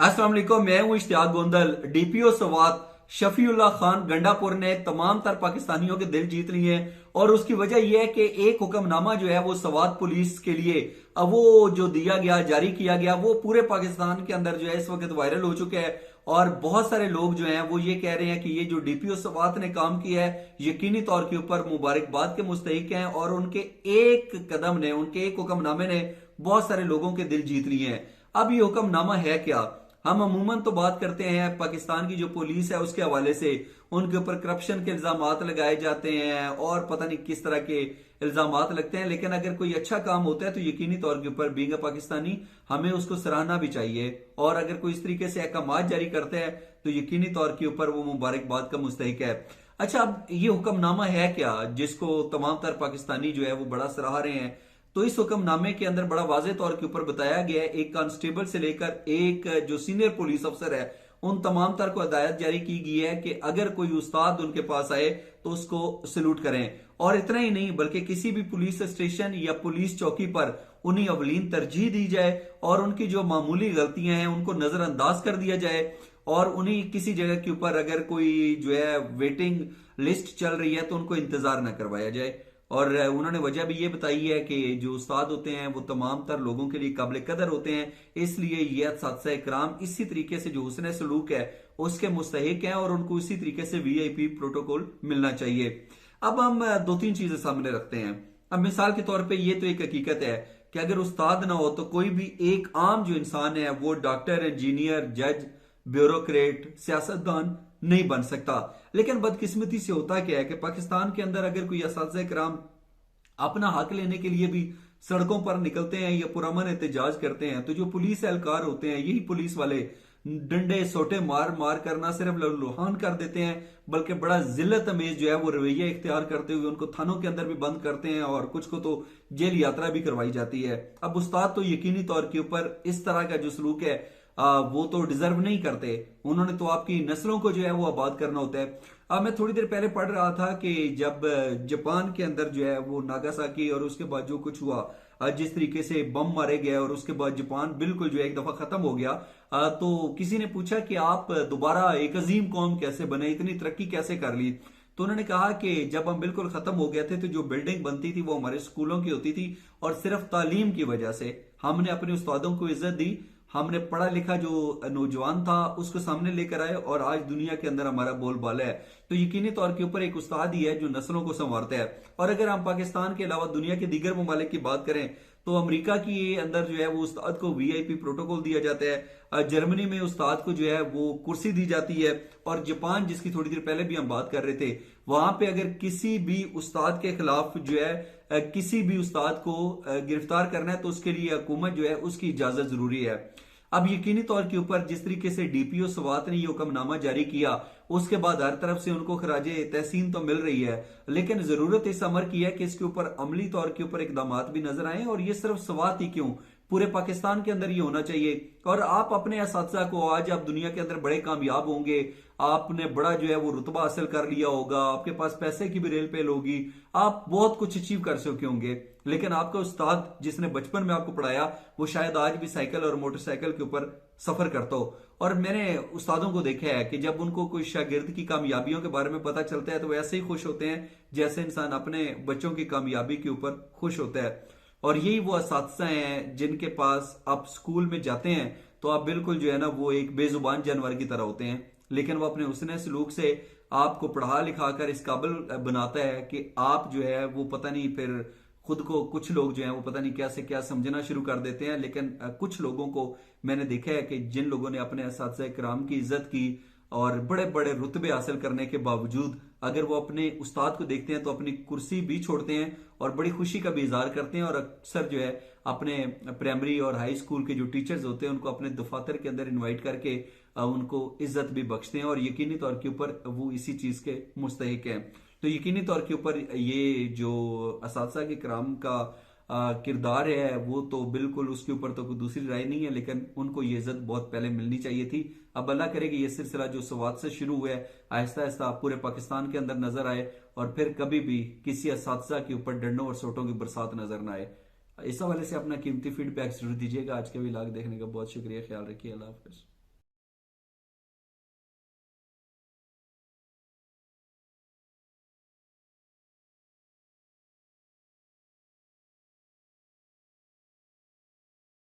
अस्सलाम वालेकुम, मैं हूं इश्तियाक गोंदल। डीपीओ स्वात शफीउल्लाह खान गंडापुर ने तमाम तर पाकिस्तानियों के दिल जीत लिए हैं और उसकी वजह यह है कि एक हुक्मनामा जो है वो स्वात पुलिस के लिए वो जो दिया गया, जारी किया गया, वो पूरे पाकिस्तान के अंदर जो है इस वक्त वायरल हो चुका है। और बहुत सारे लोग जो हैं वो ये कह रहे हैं कि ये जो डीपीओ स्वात ने काम किया है यकीनी तौर के ऊपर मुबारकबाद के मुस्तहिक हैं और उनके एक कदम ने, उनके एक हुक्मनामे ने बहुत सारे लोगों के दिल जीत लिए हैं। अब ये हुक्मनामा है क्या? हम अमूमन तो बात करते हैं पाकिस्तान की जो पुलिस है उसके हवाले से, उनके ऊपर करप्शन के इल्जामात लगाए जाते हैं और पता नहीं किस तरह के इल्जामात लगते हैं। लेकिन अगर कोई अच्छा काम होता है तो यकीनी तौर के ऊपर बीइंग अ पाकिस्तानी हमें उसको सराहना भी चाहिए। और अगर कोई इस तरीके से अहकामात जारी करते हैं तो यकीनी तौर के ऊपर वो मुबारकबाद का मुस्तहिक है। अच्छा, अब ये हुक्मनामा है क्या जिसको तमाम तर पाकिस्तानी जो है वो बड़ा सराह रहे हैं? तो इस हुक्मनामे के अंदर बड़ा वाज़ेह तौर के ऊपर बताया गया है, एक कांस्टेबल से लेकर एक जो सीनियर पुलिस अफसर है उन तमाम तर को हिदायत जारी की गई है कि अगर कोई उस्ताद उनके पास आए तो उसको सैल्यूट करें। और इतना ही नहीं बल्कि किसी भी पुलिस स्टेशन या पुलिस चौकी पर उन्हें अवलीन तरजीह दी जाए और उनकी जो मामूली गलतियां हैं उनको नजरअंदाज कर दिया जाए। और उन्हीं किसी जगह के ऊपर अगर कोई जो है वेटिंग लिस्ट चल रही है तो उनको इंतजार न करवाया जाए। और उन्होंने वजह भी ये बताई है कि जो उस्ताद होते हैं वो तमाम तर लोगों के लिए काबिल कदर होते हैं, इसलिए ये असातिज़ा इकराम इसी तरीके से जो हुस्न सलूक है उसके मुस्तहिक हैं और उनको इसी तरीके से वीआईपी प्रोटोकॉल मिलना चाहिए। अब हम दो तीन चीजें सामने रखते हैं। अब मिसाल के तौर पे ये तो एक हकीकत है कि अगर उस्ताद ना हो तो कोई भी एक आम जो इंसान है वो डॉक्टर, इंजीनियर, जज, ब्यूरोक्रेट, सियासतदान नहीं बन सकता। लेकिन बदकिस्मती से होता क्या है कि पाकिस्तान के अंदर अगर कोई असातिज़ा किराम अपना हक लेने के लिए भी सड़कों पर निकलते हैं या पुरअमन एहतजाज करते हैं तो जो पुलिस एहलकार होते हैं, यही पुलिस वाले डंडे सोटे मार मार कर ना सिर्फ लहूलुहान कर देते हैं बल्कि बड़ा जिल्लत अमेज जो है वो रवैया इख्तियार करते हुए उनको थानों के अंदर भी बंद करते हैं और कुछ को तो जेल यात्रा भी करवाई जाती है। अब उस्ताद तो यकीनी तौर के ऊपर इस तरह का जो सलूक है वो तो डिजर्व नहीं करते। उन्होंने तो आपकी नस्लों को जो है वो आबाद करना होता है। अब मैं थोड़ी देर पहले पढ़ रहा था कि जब जापान के अंदर जो है वो नागासाकी और उसके बाद जो कुछ हुआ, जिस तरीके से बम मारे गए और उसके बाद जापान बिल्कुल जो है एक दफा खत्म हो गया, तो किसी ने पूछा कि आप दोबारा एक अजीम कौम कैसे बने, इतनी तरक्की कैसे कर ली? तो उन्होंने कहा कि जब हम बिल्कुल खत्म हो गए थे तो जो बिल्डिंग बनती थी वो हमारे स्कूलों की होती थी और सिर्फ तालीम की वजह से हमने अपने उस्तादों को इज्जत दी, हमने पढ़ा लिखा जो नौजवान था उसको सामने लेकर आए और आज दुनिया के अंदर हमारा बोलबाला है। तो यकीनी तौर के ऊपर एक उस्ताद ही है जो नस्लों को संवारता है। और अगर हम पाकिस्तान के अलावा दुनिया के दीगर ममालिक की बात करें तो अमेरिका की अंदर जो है वो उस्ताद को वीआईपी प्रोटोकॉल दिया जाता है, जर्मनी में उस्ताद को जो है वो कुर्सी दी जाती है, और जापान जिसकी थोड़ी देर पहले भी हम बात कर रहे थे वहां पे अगर किसी भी उस्ताद के खिलाफ जो है किसी भी उस्ताद को गिरफ्तार करना है तो उसके लिए हुकूमत जो है उसकी इजाजत जरूरी है। अब यकीनी तौर के ऊपर जिस तरीके से डीपीओ स्वात ने ये हुक्मनामा जारी किया उसके बाद हर तरफ से उनको खराजे तहसीन तो मिल रही है, लेकिन जरूरत इस अमर की है कि इसके ऊपर अमली तौर के ऊपर इकदाम भी नजर आए। और ये सिर्फ स्वात ही क्यों, पूरे पाकिस्तान के अंदर ये होना चाहिए। और आप अपने असातिज़ा को, आज आप दुनिया के अंदर बड़े कामयाब होंगे, आपने बड़ा जो है वो रुतबा हासिल कर लिया होगा, आपके पास पैसे की भी रेल पेल होगी, आप बहुत कुछ अचीव कर सके होंगे, लेकिन आपका उस्ताद जिसने बचपन में आपको पढ़ाया वो शायद आज भी साइकिल और मोटरसाइकिल के ऊपर सफर करता हो। और मैंने उस्तादों को देखा है कि जब उनको कोई शागिर्द की कामयाबियों के बारे में पता चलता है तो वैसे ही खुश होते हैं जैसे इंसान अपने बच्चों की कामयाबी के ऊपर खुश होता है। और यही वो असातिज़ा हैं जिनके पास आप स्कूल में जाते हैं तो आप बिल्कुल जो है ना वो एक बेजुबान जानवर की तरह होते हैं, लेकिन वो अपने हुस्न सलूक से आपको पढ़ा लिखा कर इस काबिल बनाता है कि आप जो है वो पता नहीं, फिर खुद को कुछ लोग जो हैं वो पता नहीं क्या से क्या समझना शुरू कर देते हैं। लेकिन कुछ लोगों को मैंने देखा है कि जिन लोगों ने अपने असातिज़ा किराम की इज्जत की और बड़े बड़े रुतबे हासिल करने के बावजूद अगर वो अपने उस्ताद को देखते हैं तो अपनी कुर्सी भी छोड़ते हैं और बड़ी खुशी का भी इजहार करते हैं। और अक्सर जो है अपने प्राइमरी और हाई स्कूल के जो टीचर्स होते हैं उनको अपने दफातर के अंदर इनवाइट करके उनको इज्जत भी बख्शते हैं और यकीनी तौर के ऊपर वो इसी चीज के मुस्तहिक हैं। तो यकीनी तौर के ऊपर ये जो असातिज़ा के कराम का किरदार है वो तो बिल्कुल, उसके ऊपर तो कोई दूसरी राय नहीं है, लेकिन उनको ये इज्जत बहुत पहले मिलनी चाहिए थी। अब अल्लाह करे कि ये सिलसिला जो स्वात से शुरू हुआ है आहिस्ता आहिस्ता पूरे पाकिस्तान के अंदर नजर आए और फिर कभी भी किसी असातिज़ा के ऊपर डंडों और सोटों की बरसात नजर ना आए। इस हवाले से अपना कीमती फीडबैक जरूर दीजिएगा। आज के व्लॉग देखने का बहुत शुक्रिया, ख्याल रखिए, अल्लाह हाफिज़।